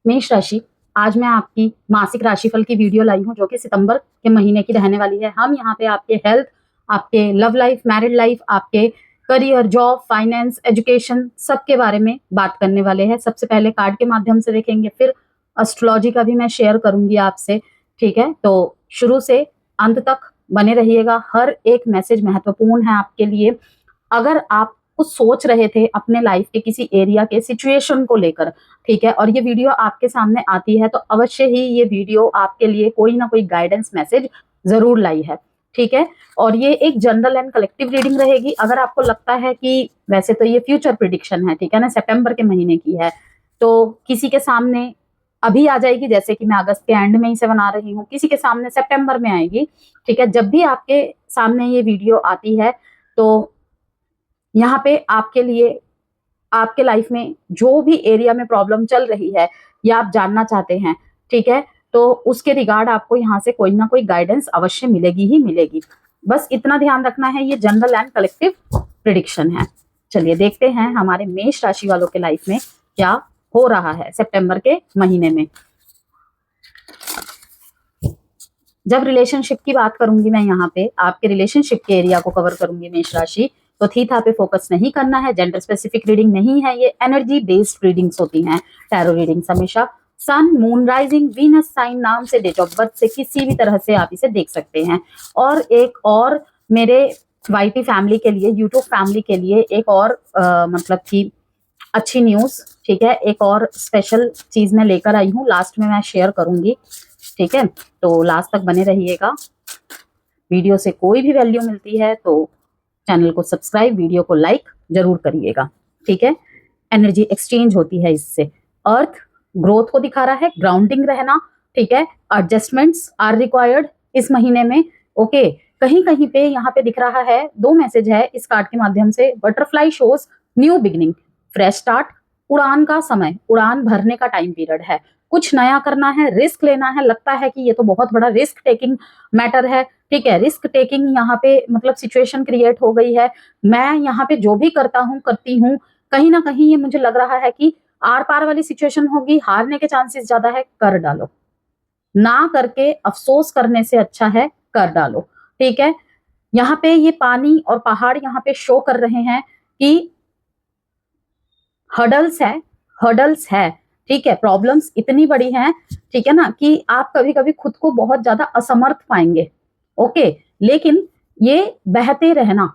मेष राशि, आज मैं आपकी मासिक राशिफल की वीडियो लाई हूँ जो कि सितंबर के महीने की रहने वाली है। हम यहाँ पे आपके हेल्थ, आपके लव लाइफ, मैरिड लाइफ, आपके करियर, जॉब, फाइनेंस, एजुकेशन सबके बारे में बात करने वाले हैं। सबसे पहले कार्ड के माध्यम से देखेंगे, फिर एस्ट्रोलॉजी का भी मैं शेयर करूंगी आपसे। ठीक है, तो शुरू से अंत तक बने रहिएगा। हर एक मैसेज महत्वपूर्ण है आपके लिए। अगर आप कुछ सोच रहे थे अपने लाइफ के किसी एरिया के सिचुएशन को लेकर, ठीक है, और ये वीडियो आपके सामने आती है तो अवश्य ही ये वीडियो आपके लिए कोई ना कोई गाइडेंस मैसेज जरूर लाई है। ठीक है, और ये एक जनरल एंड कलेक्टिव रीडिंग रहेगी। अगर आपको लगता है कि वैसे तो ये फ्यूचर प्रिडिक्शन है, ठीक है ना, सितंबर के महीने की है, तो किसी के सामने अभी आ जाएगी, जैसे कि मैं अगस्त के एंड में ही से बना रही हूँ, किसी के सामने सितंबर में आएगी। ठीक है, जब भी आपके सामने ये वीडियो आती है तो यहाँ पे आपके लिए, आपके लाइफ में जो भी एरिया में प्रॉब्लम चल रही है या आप जानना चाहते हैं, ठीक है, तो उसके रिगार्ड आपको यहाँ से कोई ना कोई गाइडेंस अवश्य मिलेगी ही मिलेगी। बस इतना ध्यान रखना है, ये जनरल एंड कलेक्टिव प्रिडिक्शन है। चलिए देखते हैं हमारे मेष राशि वालों के लाइफ में क्या हो रहा है सितंबर के महीने में। जब रिलेशनशिप की बात करूंगी मैं, यहाँ पे आपके रिलेशनशिप के एरिया को कवर करूंगी मेष राशि, तो थीथा पे फोकस नहीं करना है। जेंडर स्पेसिफिक रीडिंग नहीं है, ये एनर्जी बेस्ड रीडिंग्स होती हैं। टैरो रीडिंग्स हमेशा सन, मून, राइजिंग, वीनस साइन नाम से, डेट ऑफ बर्थ से, किसी भी तरह से आप इसे देख सकते हैं। और एक और मेरे वाईटी फैमिली के लिए, यूट्यूब फैमिली के लिए एक और मतलब कि अच्छी न्यूज, ठीक है, एक और स्पेशल चीज मैं लेकर आई हूँ, लास्ट में मैं शेयर करूंगी। ठीक है, तो लास्ट तक बने रहिएगा। वीडियो से कोई भी वैल्यू मिलती है तो चैनल को सब्सक्राइब, वीडियो को लाइक जरूर करिएगा। ठीक है, एनर्जी एक्सचेंज होती है इससे। अर्थ ग्रोथ को दिखा रहा है, ग्राउंडिंग रहना, ठीक है, एडजस्टमेंट्स आर रिक्वायर्ड इस महीने में। ओके, कहीं कहीं पे यहाँ पे दिख रहा है, दो मैसेज है इस कार्ड के माध्यम से। Butterfly shows new beginning, fresh start, उड़ान का समय, उड़ान भरने का टाइम पीरियड है, कुछ नया करना है, रिस्क लेना है। लगता है कि ये तो बहुत बड़ा रिस्क टेकिंग मैटर है। ठीक है, रिस्क टेकिंग यहाँ पे मतलब सिचुएशन क्रिएट हो गई है। मैं यहाँ पे जो भी करता हूँ, करती हूँ, कहीं ना कहीं ये मुझे लग रहा है कि आर पार वाली सिचुएशन होगी, हारने के चांसेस ज्यादा है। कर डालो, ना करके अफसोस करने से अच्छा है कर डालो। ठीक है, यहाँ पे ये पानी और पहाड़ यहाँ पे शो कर रहे हैं कि हर्डल्स है, हर्डल्स है। ठीक है, प्रॉब्लम्स इतनी बड़ी हैं, ठीक है ना, कि आप कभी कभी खुद को बहुत ज्यादा असमर्थ पाएंगे। ओके, लेकिन ये बहते रहना,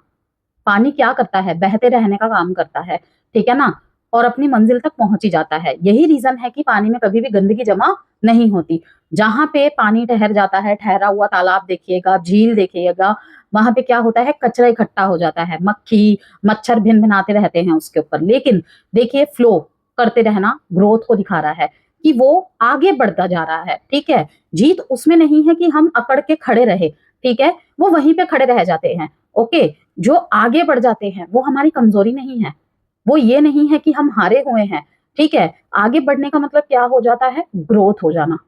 पानी क्या करता है, बहते रहने का काम करता है, ठीक है ना, और अपनी मंजिल तक पहुंच ही जाता है। यही रीजन है कि पानी में कभी भी गंदगी जमा नहीं होती। जहां पे पानी ठहर जाता है, ठहरा हुआ तालाब देखिएगा, झील देखिएगा, वहां पे क्या होता है, कचरा इकट्ठा हो जाता है, मक्खी मच्छर भिन भिनाते रहते हैं उसके ऊपर। लेकिन देखिए, फ्लो करते रहना ग्रोथ को दिखा रहा है कि वो आगे बढ़ता जा रहा है। ठीक है, जीत उसमें नहीं है कि हम अकड़ के खड़े रहे, ठीक है, वो वहीं पे खड़े रह जाते हैं। ओके, जो आगे बढ़ जाते हैं वो हमारी कमजोरी नहीं है, वो ये नहीं है कि हम हारे हुए हैं। ठीक है, आगे बढ़ने का मतलब क्या हो जाता है, ग्रोथ हो जाना।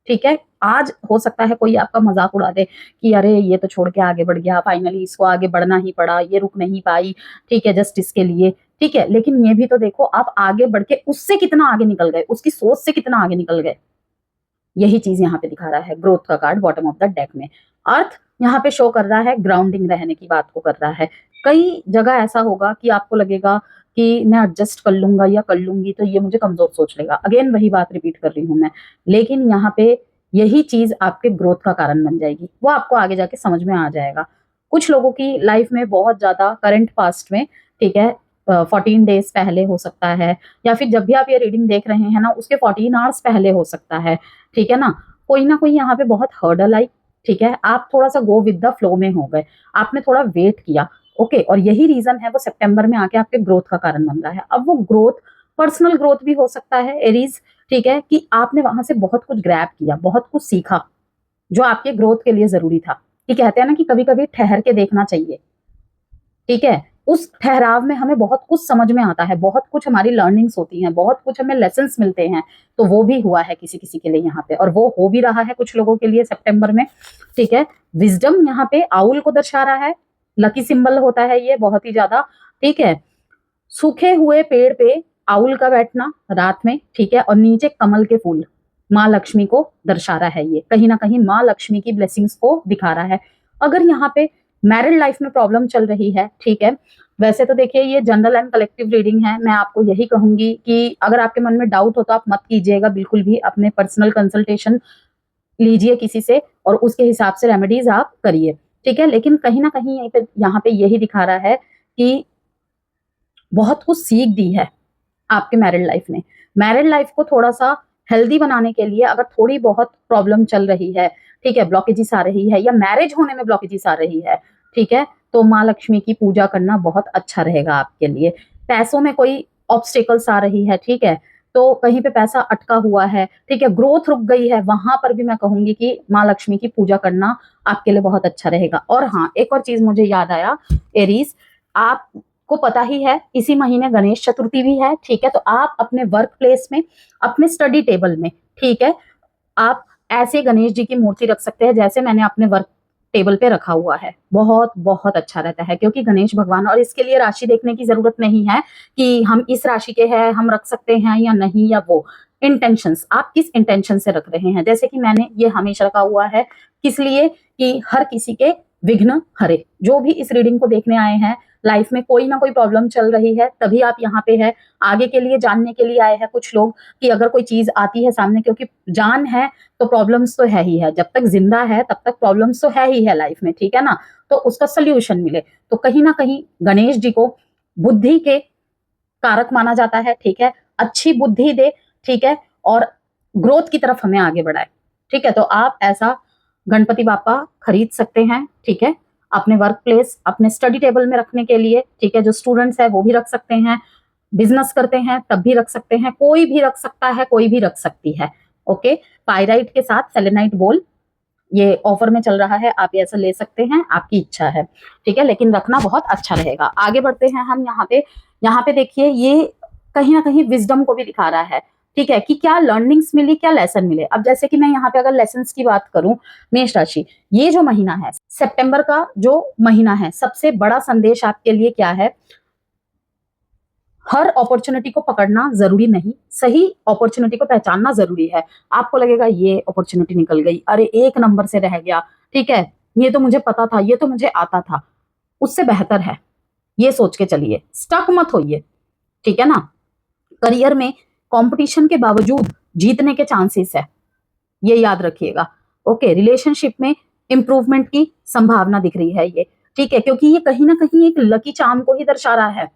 ठीक है, आज हो सकता है कोई आपका मजाक उड़ा दे कि अरे ये तो छोड़ के आगे बढ़ गया, फाइनली इसको आगे बढ़ना ही पड़ा, ये रुक नहीं पाई, ठीक है, जस्टिस के लिए। ठीक है, लेकिन ये भी तो देखो, आप आगे बढ़ के उससे कितना आगे निकल गए, उसकी सोच से कितना आगे निकल गए। यही चीज यहाँ पे दिखा रहा है ग्रोथ का card bottom of the deck में। अर्थ यहाँ पे शो कर रहा है, ग्राउंडिंग रहने की बात को कर रहा है। कई जगह ऐसा होगा कि आपको लगेगा कि मैं एडजस्ट कर लूंगा या कर लूंगी तो ये मुझे कमजोर सोच लेगा। अगेन वही बात रिपीट कर रही हूँ मैं, लेकिन यहाँ पे यही चीज आपके ग्रोथ का कारण बन जाएगी, वो आपको आगे जाके समझ में आ जाएगा। कुछ लोगों की लाइफ में बहुत ज्यादा करंट पास्ट में, ठीक है, 14 डेज पहले हो सकता है, या फिर जब भी आप ये रीडिंग देख रहे हैं ना, उसके 14 आवर्स पहले हो सकता है। ठीक है ना कोई यहाँ पे बहुत हर्डल आई। ठीक है, आप थोड़ा सा गो विद द फ्लो में हो गए, आपने थोड़ा वेट किया। ओके, और यही रीजन है वो सितंबर में आके आपके ग्रोथ का कारण बन रहा है। अब वो ग्रोथ पर्सनल ग्रोथ भी हो सकता है एरीज, ठीक है, कि आपने वहां से बहुत कुछ ग्रैब किया, बहुत कुछ सीखा जो आपके ग्रोथ के लिए जरूरी था। कि कहते हैं ना कि कभी कभी ठहर के देखना चाहिए। ठीक है, उस ठहराव में हमें बहुत कुछ समझ में आता है, बहुत कुछ हमारी लर्निंग्स होती हैं, बहुत कुछ हमें लेसन्स मिलते हैं। तो वो भी हुआ है किसी किसी के लिए यहाँ पे, और वो हो भी रहा है कुछ लोगों के लिए सितंबर में। ठीक है, विजडम यहाँ पे आउल को दर्शा रहा है, लकी सिंबल होता है ये बहुत ही ज्यादा। ठीक है, सूखे हुए पेड़ पे आउल का बैठना रात में, ठीक है, और नीचे कमल के फूल माँ लक्ष्मी को दर्शा रहा है। ये कहीं ना कहीं माँ लक्ष्मी की ब्लेसिंग्स को दिखा रहा है। अगर यहाँ पे मैरिड लाइफ में प्रॉब्लम चल रही है, ठीक है, वैसे तो देखिए ये जनरल एंड कलेक्टिव रीडिंग है। मैं आपको यही कहूंगी कि अगर आपके मन में डाउट हो तो आप मत कीजिएगा बिल्कुल भी, अपने पर्सनल कंसल्टेशन लीजिए किसी से और उसके हिसाब से रेमेडीज आप करिए, ठीक है। लेकिन कहीं ना कहीं यहाँ पे यही दिखा रहा है कि बहुत कुछ सीख दी है आपके मैरिड लाइफ ने। मैरिड लाइफ को थोड़ा सा हेल्दी बनाने के लिए अगर थोड़ी बहुत प्रॉब्लम चल रही है, ठीक है, ब्लॉकेजेस आ रही है या मैरिज होने में ब्लॉकेजेस आ रही है, ठीक है, तो माँ लक्ष्मी की पूजा करना बहुत अच्छा रहेगा आपके लिए। पैसों में कोई ऑब्स्टेकल्स आ रही है, ठीक है, तो कहीं पे पैसा अटका हुआ है, ठीक है, ग्रोथ रुक गई है, वहां पर भी मैं कहूंगी कि माँ लक्ष्मी की पूजा करना आपके लिए बहुत अच्छा रहेगा। और हाँ, एक और चीज मुझे याद आया, एरीज, आप को पता ही है इसी महीने गणेश चतुर्थी भी है, ठीक है, तो आप अपने वर्क प्लेस में, अपने स्टडी टेबल में, ठीक है, आप ऐसे गणेश जी की मूर्ति रख सकते हैं जैसे मैंने अपने वर्क टेबल पे रखा हुआ है। बहुत बहुत अच्छा रहता है, क्योंकि गणेश भगवान, और इसके लिए राशि देखने की जरूरत नहीं है कि हम इस राशि के हैं, हम रख सकते हैं या नहीं, या वो इंटेंशंस, आप किस इंटेंशन से रख रहे हैं। जैसे कि मैंने ये हमेशा रखा हुआ है, किस लिए, कि हर किसी के विघ्न हरे। जो भी इस रीडिंग को देखने आए हैं, लाइफ में कोई ना कोई प्रॉब्लम चल रही है, तभी आप यहाँ पे है। आगे के लिए जानने के लिए आए हैं कुछ लोग कि अगर कोई चीज आती है सामने, क्योंकि जान है तो प्रॉब्लम्स तो है ही है, जब तक जिंदा है तब तक प्रॉब्लम्स तो है ही है लाइफ में, ठीक है ना, तो उसका सोल्यूशन मिले, तो कहीं ना कहीं गणेश जी को बुद्धि के कारक माना जाता है, ठीक है, अच्छी बुद्धि दे, ठीक है, और ग्रोथ की तरफ हमें आगे बढ़ाए, ठीक है। तो आप ऐसा गणपति बापा खरीद सकते हैं, ठीक है, अपने वर्क प्लेस, अपने स्टडी टेबल में रखने के लिए, ठीक है। जो स्टूडेंट्स है वो भी रख सकते हैं, बिजनेस करते हैं तब भी रख सकते हैं, कोई भी रख सकता है, कोई भी रख सकती है, ओके। पायराइट के साथ सेलेनाइट बोल ये ऑफर में चल रहा है, आप ऐसा ले सकते हैं, आपकी इच्छा है, ठीक है, लेकिन रखना बहुत अच्छा रहेगा। आगे बढ़ते हैं हम यहाँ पे देखिए ये कहीं ना कहीं विजडम को भी दिखा रहा है, ठीक है, कि क्या लर्निंग्स मिली, क्या लेसन मिले। अब जैसे कि मैं यहाँ पे अगर लेसन्स की बात करूं, मेष राशि, ये जो महीना है सितंबर का जो महीना है, सबसे बड़ा संदेश आपके लिए क्या है, हर अपॉर्चुनिटी को पकड़ना जरूरी नहीं, सही अपॉर्चुनिटी को पहचानना जरूरी है। आपको लगेगा ये अपॉर्चुनिटी निकल गई, अरे एक नंबर से रह गया, ठीक है, ये तो मुझे पता था, ये तो मुझे आता था, उससे बेहतर है, ये सोच के चलिए, स्टक मत होइए, ठीक है ना। करियर में कंपटीशन के बावजूद जीतने के चांसेस है, ये याद रखिएगा, ओके। रिलेशनशिप में इंप्रूवमेंट की संभावना दिख रही है ये, ठीक है, क्योंकि ये कहीं ना कहीं एक लकी चार्म को ही दर्शा रहा है,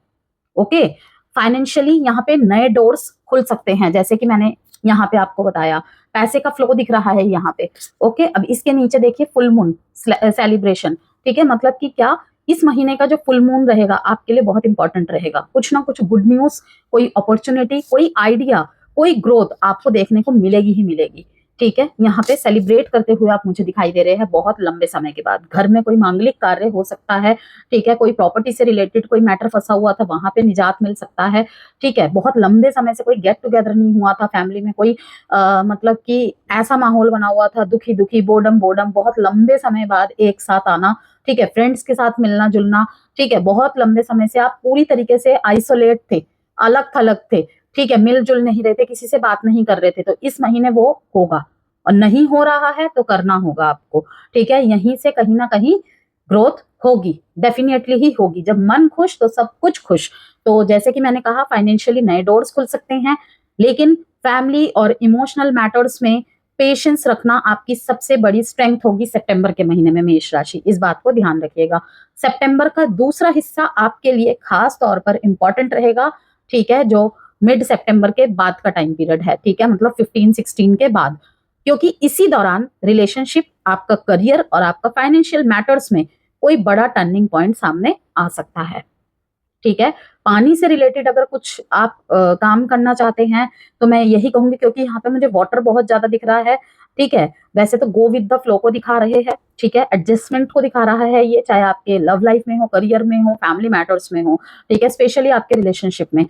ओके। फाइनेंशियली यहाँ पे नए डोर्स खुल सकते हैं, जैसे कि मैंने यहाँ पे आपको बताया, पैसे का फ्लो दिख रहा है यहाँ पे, ओके। अब इसके नीचे देखिए फुल मून सेलिब्रेशन, ठीक है, मतलब कि क्या, इस महीने का जो फुल मून रहेगा आपके लिए बहुत इंपॉर्टेंट रहेगा, कुछ ना कुछ गुड न्यूज, कोई अपॉर्चुनिटी, कोई आइडिया, कोई ग्रोथ आपको देखने को मिलेगी ही मिलेगी, ठीक है। यहाँ पे सेलिब्रेट करते हुए आप मुझे दिखाई दे रहे हैं बहुत लंबे समय के बाद। घर में कोई मांगलिक कार्य हो सकता है, ठीक है, कोई प्रॉपर्टी से रिलेटेड कोई मैटर फंसा हुआ था, वहां पे निजात मिल सकता है, ठीक है। बहुत लंबे समय से कोई गेट टुगेदर नहीं हुआ था फैमिली में, कोई मतलब कि ऐसा माहौल बना हुआ था, दुखी दुखी, बोर्डम बोर्डम, बहुत लंबे समय बाद एक साथ आना, ठीक है, फ्रेंड्स के साथ मिलना जुलना, ठीक है। बहुत लंबे समय से आप पूरी तरीके से आइसोलेट थे, अलग थलग थे, ठीक है, मिलजुल नहीं रहे थे, किसी से बात नहीं कर रहे थे, तो इस महीने वो होगा, और नहीं हो रहा है तो करना होगा आपको, ठीक है। यहीं से कहीं ना कहीं ग्रोथ होगी, डेफिनेटली ही होगी। जब मन खुश तो सब कुछ खुश। तो जैसे कि मैंने कहा, फाइनेंशियली नए डोर्स खुल सकते हैं, लेकिन फैमिली और इमोशनल मैटर्स में पेशेंस रखना आपकी सबसे बड़ी स्ट्रेंथ होगी सितंबर के महीने में, मेष राशि, इस बात को ध्यान रखिएगा। सितंबर का दूसरा हिस्सा आपके लिए खास तौर पर इंपॉर्टेंट रहेगा, ठीक है, जो मिड सितंबर के बाद का टाइम पीरियड है, ठीक है, मतलब 15-16 के बाद, क्योंकि इसी दौरान रिलेशनशिप, आपका करियर और आपका फाइनेंशियल मैटर्स में कोई बड़ा टर्निंग पॉइंट सामने आ सकता है, ठीक है। पानी से रिलेटेड अगर कुछ आप काम करना चाहते हैं तो मैं यही कहूंगी, क्योंकि यहाँ पे मुझे वाटर बहुत ज्यादा दिख रहा है, ठीक है। वैसे तो गो विद द फ्लो को दिखा रहे हैं, ठीक है, एडजस्टमेंट को दिखा रहा है ये, चाहे आपके लव लाइफ में हो, करियर में हो, फैमिली मैटर्स में हो, ठीक है, स्पेशली आपके रिलेशनशिप में।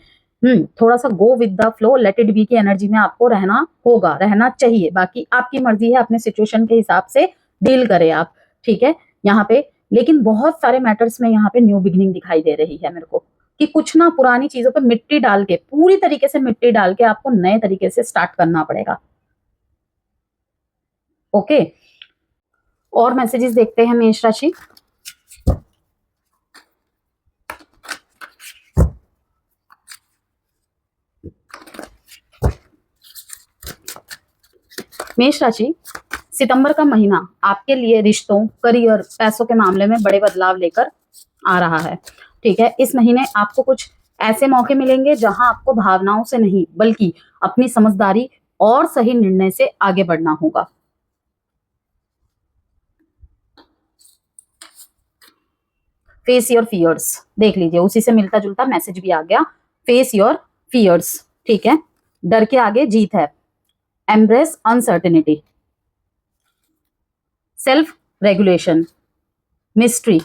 थोड़ा सा go with the flow, let it be की एनर्जी में आपको रहना होगा, रहना चाहिए, बाकी आपकी मर्जी है, अपने सिचुएशन के हिसाब से डील करें आप, ठीक है, यहाँ पे। लेकिन बहुत सारे मैटर्स में यहाँ पे न्यू बिगिनिंग दिखाई दे रही है मेरे को, कि कुछ ना पुरानी चीजों पे मिट्टी डाल के, पूरी तरीके से मिट्टी डाल के आपको नए तरीके से स्टार्ट करना पड़ेगा। ओके, और मैसेजेस देखते हैं मेष राशि। मेष राशि, सितंबर का महीना आपके लिए रिश्तों, करियर, पैसों के मामले में बड़े बदलाव लेकर आ रहा है। ठीक है, इस महीने आपको कुछ ऐसे मौके मिलेंगे जहां आपको भावनाओं से नहीं बल्कि अपनी समझदारी और सही निर्णय से आगे बढ़ना होगा। फेस योर फियर्स, देख लीजिए, उसी से मिलता जुलता मैसेज भी आ गया। फेस योर फियर्स, ठीक है, डर के आगे जीत है। Embrace uncertainty, self regulation, mystery.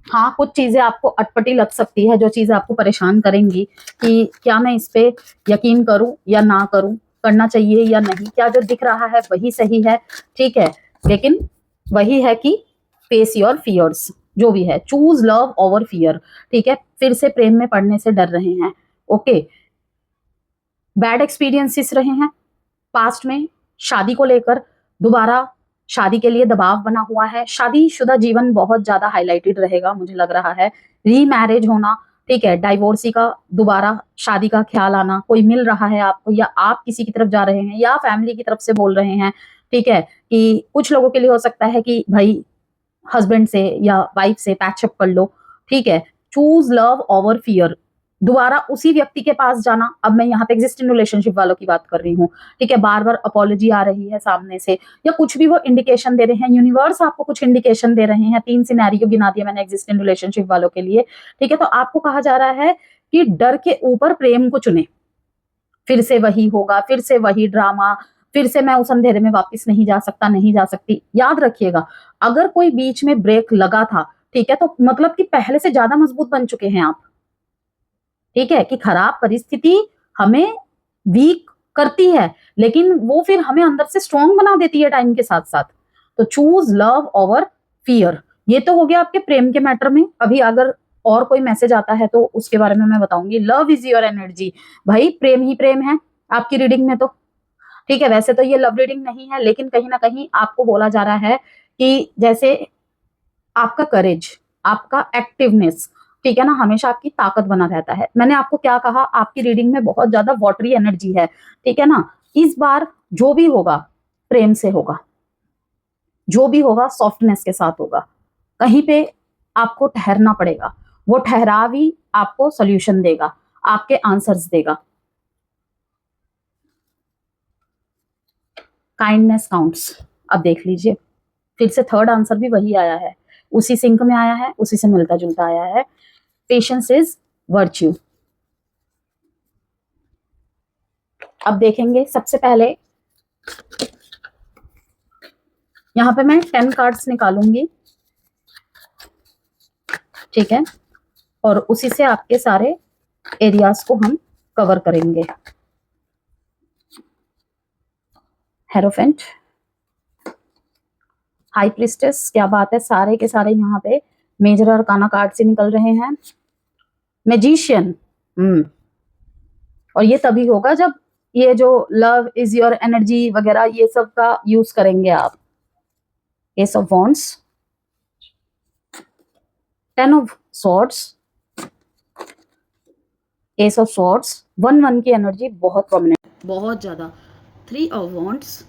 हाँ, कुछ चीजें आपको अटपटी लग सकती है, जो चीजें आपको परेशान करेंगी कि क्या मैं इस पे यकीन करूं या ना करूं, करना चाहिए या नहीं, क्या जो दिख रहा है वही सही है। ठीक है, लेकिन वही है कि फेस योर फियर्स, जो भी है, चूज लव ओवर फियर। ठीक है, फिर से प्रेम में पड़ने से डर रहे हैं। ओके, बैड एक्सपीरियंसेस रहे हैं पास्ट में, शादी को लेकर दोबारा शादी के लिए दबाव बना हुआ है। शादीशुदा जीवन बहुत ज्यादा हाईलाइटेड रहेगा, मुझे लग रहा है। रीमैरिज होना, ठीक है, डाइवोर्सी का दोबारा शादी का ख्याल आना, कोई मिल रहा है आपको या आप किसी की तरफ जा रहे हैं या फैमिली की तरफ से बोल रहे हैं। ठीक है, कि कुछ लोगों के लिए हो सकता है कि भाई हस्बैंड से या वाइफ से पैचअप कर लो। ठीक है, चूज लव ओवर फियर, दोबारा उसी व्यक्ति के पास जाना। अब मैं यहाँ पे एग्जिस्टिंग रिलेशनशिप वालों की बात कर रही हूँ। ठीक है, बार बार अपॉलॉजी आ रही है सामने से, या कुछ भी वो इंडिकेशन दे रहे हैं, यूनिवर्स आपको कुछ इंडिकेशन दे रहे हैं। 3 सिनेरियो गिना दिया मैंने एग्जिस्टिंग रिलेशनशिप वालों के लिए। ठीक है, तो आपको कहा जा रहा है कि डर के ऊपर प्रेम को चुने। फिर से वही होगा, फिर से वही ड्रामा, फिर से मैं उस अंधेरे में वापस नहीं जा सकता, नहीं जा सकती। याद रखिएगा, अगर कोई बीच में ब्रेक लगा था, ठीक है, तो मतलब कि पहले से ज्यादा मजबूत बन चुके हैं आप। ठीक है, कि खराब परिस्थिति हमें वीक करती है, लेकिन वो फिर हमें अंदर से स्ट्रॉन्ग बना देती है टाइम के साथ साथ। तो चूज लव ओवर फियर। ये तो हो गया आपके प्रेम के मैटर में। अभी अगर और कोई मैसेज आता है तो उसके बारे में मैं बताऊंगी। लव इज योर एनर्जी, भाई प्रेम ही प्रेम है आपकी रीडिंग में तो। ठीक है, वैसे तो ये लव रीडिंग नहीं है, लेकिन कहीं ना कहीं आपको बोला जा रहा है कि जैसे आपका करेज, आपका एक्टिवनेस, ठीक है ना, हमेशा आपकी ताकत बना रहता है। मैंने आपको क्या कहा, आपकी रीडिंग में बहुत ज्यादा वाटरी एनर्जी है। ठीक है ना, इस बार जो भी होगा प्रेम से होगा, जो भी होगा सॉफ्टनेस के साथ होगा। कहीं पे आपको ठहरना पड़ेगा, वो ठहराव ही आपको सोल्यूशन देगा, आपके आंसर्स देगा। काइंडनेस काउंट्स, अब देख लीजिए, फिर से थर्ड आंसर भी वही आया है, उसी सिंक में आया है, उसी से मिलता जुलता आया है। Patience is virtue. अब देखेंगे, सबसे पहले यहां पे मैं 10 कार्ड्स निकालूंगी। ठीक है, और उसी से आपके सारे एरियाज को हम कवर करेंगे। हेरोफेंट, हाई प्रिस्टेस, क्या बात है, सारे के सारे यहाँ पे मेजर अरकाना कार्ड से निकल रहे हैं। मैजिशियन, और ये तभी होगा जब ये जो लव इज योर एनर्जी वगैरह ये सब का यूज करेंगे आप। S of wands, 10 of swords, S of swords, 1-1 की एनर्जी बहुत प्रोमिनेंट, बहुत ज्यादा। 3 of wands,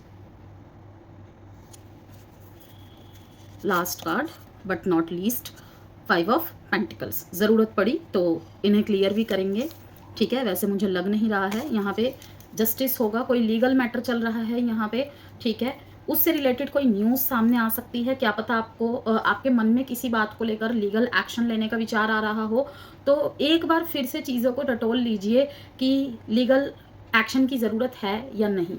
last card but not least, 5 of pentacles. जरूरत पड़ी तो इन्हें क्लियर भी करेंगे। ठीक है, वैसे मुझे लग नहीं रहा है यहाँ पे जस्टिस होगा, कोई लीगल मैटर चल रहा है यहाँ पे। ठीक है, उससे रिलेटेड कोई न्यूज़ सामने आ सकती है, क्या पता आपको आपके मन में किसी बात को लेकर लीगल एक्शन लेने का विचार आ रहा हो। तो एक बार फिर से चीज़ों को टटोल लीजिए कि लीगल एक्शन की ज़रूरत है या नहीं।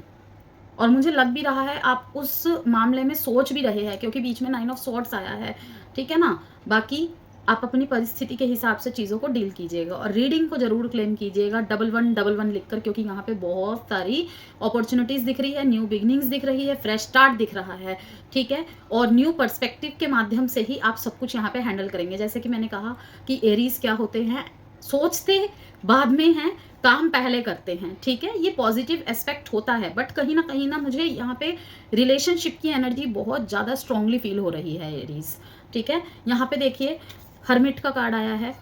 और मुझे लग भी रहा है आप उस मामले में सोच भी रहे हैं, क्योंकि बीच में 9 ऑफ सॉर्ड्स आया है। ठीक है ना, बाकी आप अपनी परिस्थिति के हिसाब से चीज़ों को डील कीजिएगा और रीडिंग को ज़रूर क्लेम कीजिएगा 1111 लिखकर, क्योंकि यहाँ पे बहुत सारी अपॉर्चुनिटीज़ दिख रही है, न्यू बिगनिंग्स दिख रही है, फ्रेश स्टार्ट दिख रहा है, ठीक है। और न्यू पर्सपेक्टिव के माध्यम से ही आप सब कुछ यहाँ पे हैंडल करेंगे। जैसे कि मैंने कहा कि एरीज क्या होते हैं, सोचते बाद में हैं, काम पहले करते हैं, ठीक है। ये पॉजिटिव एस्पेक्ट होता है, बट कहीं ना मुझे यहाँ पे रिलेशनशिप की एनर्जी बहुत ज़्यादा स्ट्रांगली फील हो रही है एरीज, ठीक है। यहाँ पे देखिए हर्मिट का कार्ड आया है,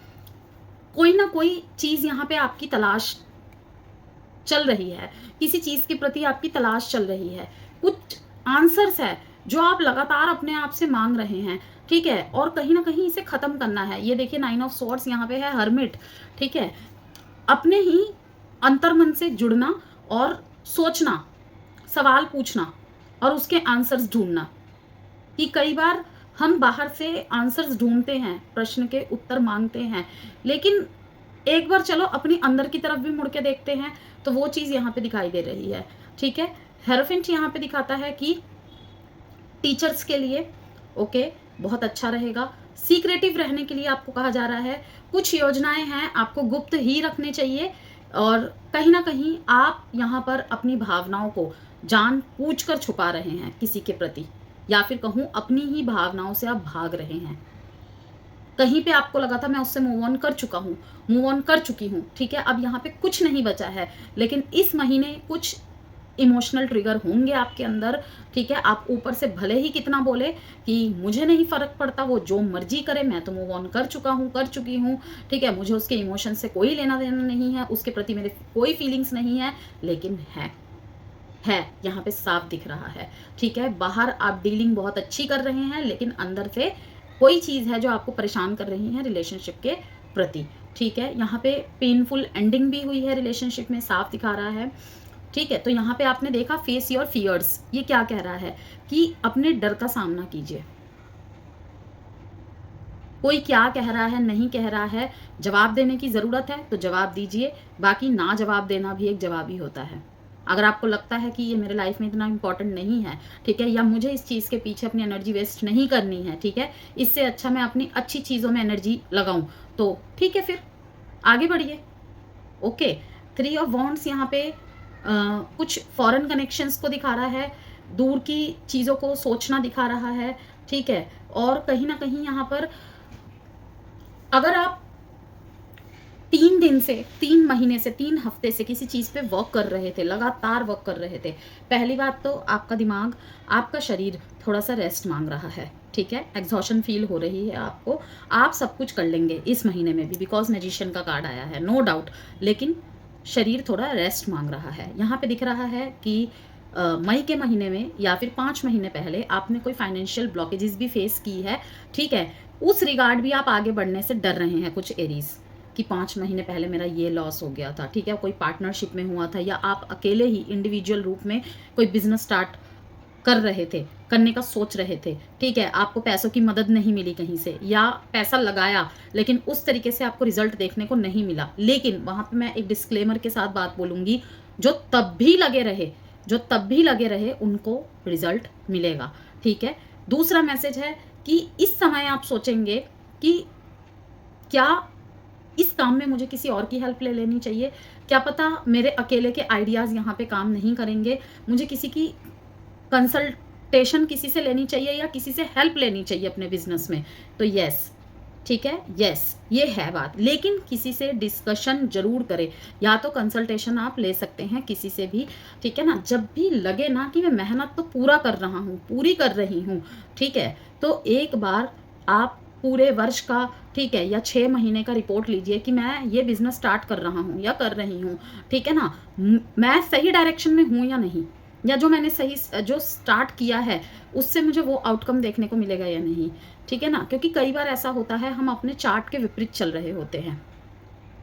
कोई ना कोई चीज़ यहाँ पे आपकी तलाश चल रही है, किसी चीज़ के प्रति आपकी तलाश चल रही है, कुछ आंसर्स है जो आप लगातार अपने आप से मांग रहे हैं, ठीक है, और कहीं ना कहीं इसे खत्म करना है। ये देखिए 9 ऑफ स्वॉर्ड्स यहाँ पे है, हर्मिट, ठीक है। अपने ही अंतर्मन से जुड़ना और सोचना, सवाल पूछना और उसके आंसर्स ढूंढना, कि कई बार हम बाहर से आंसर्स ढूंढते हैं, प्रश्न के उत्तर मांगते हैं, लेकिन एक बार चलो अपनी अंदर की तरफ भी मुड़ के देखते हैं, तो वो चीज़ यहाँ पे दिखाई दे रही है, ठीक है। हेरोफेंट यहाँ पे दिखाता है कि टीचर्स के लिए ओके बहुत अच्छा रहेगा। सीक्रेटिव रहने के लिए आपको कहा जा रहा है, कुछ योजनाएं हैं आपको गुप्त ही रखने चाहिए, और कहीं ना कहीं आप यहाँ पर अपनी भावनाओं को जानबूझकर छुपा रहे हैं किसी के प्रति, या फिर कहूँ अपनी ही भावनाओं से आप भाग रहे हैं। कहीं पे आपको लगा था मैं उससे मूव ऑन कर चुका हूँ, मूव ऑन कर चुकी हूँ, ठीक है, अब यहाँ पे कुछ नहीं बचा है, लेकिन इस महीने कुछ इमोशनल ट्रिगर होंगे आपके अंदर, ठीक है। आप ऊपर से भले ही कितना बोले कि मुझे नहीं फर्क पड़ता, वो जो मर्जी करे, मैं तो मूव ऑन कर चुका हूँ, कर चुकी हूँ, ठीक है, मुझे उसके इमोशन से कोई लेना देना नहीं है, उसके प्रति मेरे कोई फीलिंग्स नहीं है, लेकिन है यहाँ पे साफ दिख रहा है, ठीक है। बाहर आप डीलिंग बहुत अच्छी कर रहे हैं, लेकिन अंदर से कोई चीज़ है जो आपको परेशान कर रही है रिलेशनशिप के प्रति, ठीक है। यहाँ पे पेनफुल एंडिंग भी हुई है रिलेशनशिप में, साफ दिखा रहा है, ठीक है। तो यहाँ पे आपने देखा फेस योर फियर्स, ये क्या कह रहा है कि अपने डर का सामना कीजिए। कोई क्या कह रहा है, नहीं कह रहा है, जवाब देने की ज़रूरत है तो जवाब दीजिए, बाकी ना जवाब देना भी एक जवाब ही होता है। अगर आपको लगता है कि ये मेरे लाइफ में इतना इंपॉर्टेंट नहीं है, ठीक है, या मुझे इस चीज़ के पीछे अपनी एनर्जी वेस्ट नहीं करनी है, ठीक है, इससे अच्छा मैं अपनी अच्छी चीज़ों में एनर्जी लगाऊं, तो ठीक है, फिर आगे बढ़िए, ओके। 3 ऑफ वॉन्ड्स यहाँ पे कुछ फॉरेन कनेक्शंस को दिखा रहा है, दूर की चीज़ों को सोचना दिखा रहा है, ठीक है। और कहीं ना कहीं यहाँ पर अगर आप 3 दिन से, 3 महीने से, 3 हफ्ते से किसी चीज़ पे वर्क कर रहे थे, लगातार वर्क कर रहे थे, पहली बात तो आपका दिमाग, आपका शरीर थोड़ा सा रेस्ट मांग रहा है, ठीक है, एग्जॉशन फील हो रही है आपको। आप सब कुछ कर लेंगे इस महीने में भी, बिकॉज मैजिशियन का कार्ड आया है, नो डाउट, लेकिन शरीर थोड़ा रेस्ट मांग रहा है। यहाँ पे दिख रहा है कि मई के महीने में या फिर 5 महीने पहले आपने कोई फाइनेंशियल ब्लॉकेजेस भी फेस की है, ठीक है, उस रिगार्ड भी आप आगे बढ़ने से डर रहे हैं कुछ एरीज, कि 5 महीने पहले मेरा ये लॉस हो गया था, ठीक है, कोई पार्टनरशिप में हुआ था, या आप अकेले ही इंडिविजुअल रूप में कोई बिजनेस स्टार्ट कर रहे थे, करने का सोच रहे थे, ठीक है, आपको पैसों की मदद नहीं मिली कहीं से, या पैसा लगाया लेकिन उस तरीके से आपको रिजल्ट देखने को नहीं मिला। लेकिन वहां पे मैं एक डिस्क्लेमर के साथ बात बोलूंगी, जो तब भी लगे रहे उनको रिजल्ट मिलेगा, ठीक है। दूसरा मैसेज है कि इस समय आप सोचेंगे कि क्या इस काम में मुझे किसी और की हेल्प ले लेनी चाहिए, क्या पता मेरे अकेले के आइडियाज़ यहाँ पे काम नहीं करेंगे, मुझे किसी की कंसल्टेशन किसी से लेनी चाहिए, या किसी से हेल्प लेनी चाहिए अपने बिजनेस में। तो यस, ठीक है, यस, ये है बात, लेकिन किसी से डिस्कशन जरूर करें, या तो कंसल्टेशन आप ले सकते हैं किसी से भी, ठीक है ना। जब भी लगे ना कि मैं मेहनत तो पूरी कर रही हूँ, ठीक है, तो एक बार आप पूरे वर्ष का, ठीक है, या 6 महीने का रिपोर्ट लीजिए कि मैं ये बिजनेस स्टार्ट कर रहा हूँ या कर रही हूँ, ठीक है ना, मैं सही डायरेक्शन में हूँ या नहीं, या जो मैंने जो स्टार्ट किया है उससे मुझे वो आउटकम देखने को मिलेगा या नहीं, ठीक है ना। क्योंकि कई बार ऐसा होता है हम अपने चार्ट के विपरीत चल रहे होते हैं,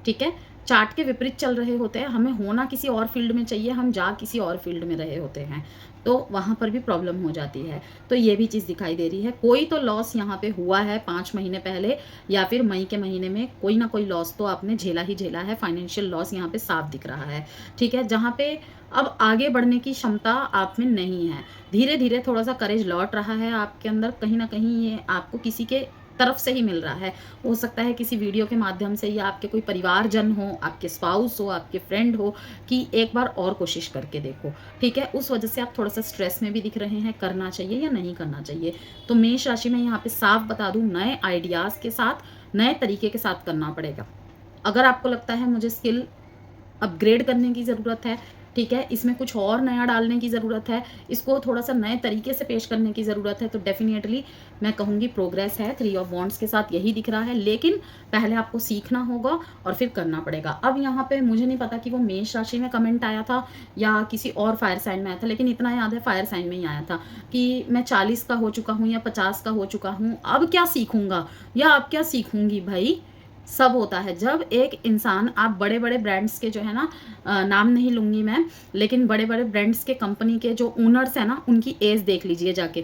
ठीक है, चार्ट के विपरीत चल रहे होते हैं, हमें होना किसी और फील्ड में चाहिए, हम जा किसी और फील्ड में रहे होते हैं, तो वहाँ पर भी प्रॉब्लम हो जाती है। तो ये भी चीज़ दिखाई दे रही है, कोई तो लॉस यहाँ पे हुआ है 5 महीने पहले, या फिर मई के महीने में कोई ना कोई लॉस तो आपने झेला ही झेला है, फाइनेंशियल लॉस यहाँ पे साफ दिख रहा है, ठीक है, जहाँ पे अब आगे बढ़ने की क्षमता आप में नहीं है। धीरे धीरे थोड़ा सा करेज लौट रहा है आपके अंदर, कहीं ना कहीं ये आपको किसी के तरफ से ही मिल रहा है। हो सकता है किसी वीडियो के माध्यम से, या आपके कोई परिवारजन हो, आपके स्पाउस हो, आपके फ्रेंड हो, कि एक बार और कोशिश करके देखो, ठीक है। उस वजह से आप थोड़ा सा स्ट्रेस में भी दिख रहे हैं, करना चाहिए या नहीं करना चाहिए। तो मेष राशि में यहाँ पे साफ बता दूं, नए आइडियाज के साथ, नए तरीके के साथ करना पड़ेगा। अगर आपको लगता है मुझे स्किल अपग्रेड करने की ज़रूरत है, ठीक है, इसमें कुछ और नया डालने की ज़रूरत है, इसको थोड़ा सा नए तरीके से पेश करने की ज़रूरत है, तो डेफिनेटली मैं कहूँगी प्रोग्रेस है। 3 ऑफ वॉन्ड्स के साथ यही दिख रहा है, लेकिन पहले आपको सीखना होगा और फिर करना पड़ेगा। अब यहाँ पे मुझे नहीं पता कि वो मेष राशि में कमेंट आया था या किसी और फायर साइन में आया था, लेकिन इतना याद है फायर साइन में ही आया था कि मैं 40 का हो चुका हूँ या 50 का हो चुका हूँ, अब क्या सीखूंगा या अब क्या सीखूंगी। भाई सब होता है जब एक इंसान, आप बड़े बड़े ब्रांड्स के जो है ना, नाम नहीं लूँगी मैं, लेकिन बड़े बड़े ब्रांड्स के कंपनी के जो ओनर्स हैं ना, उनकी एज देख लीजिए जाके।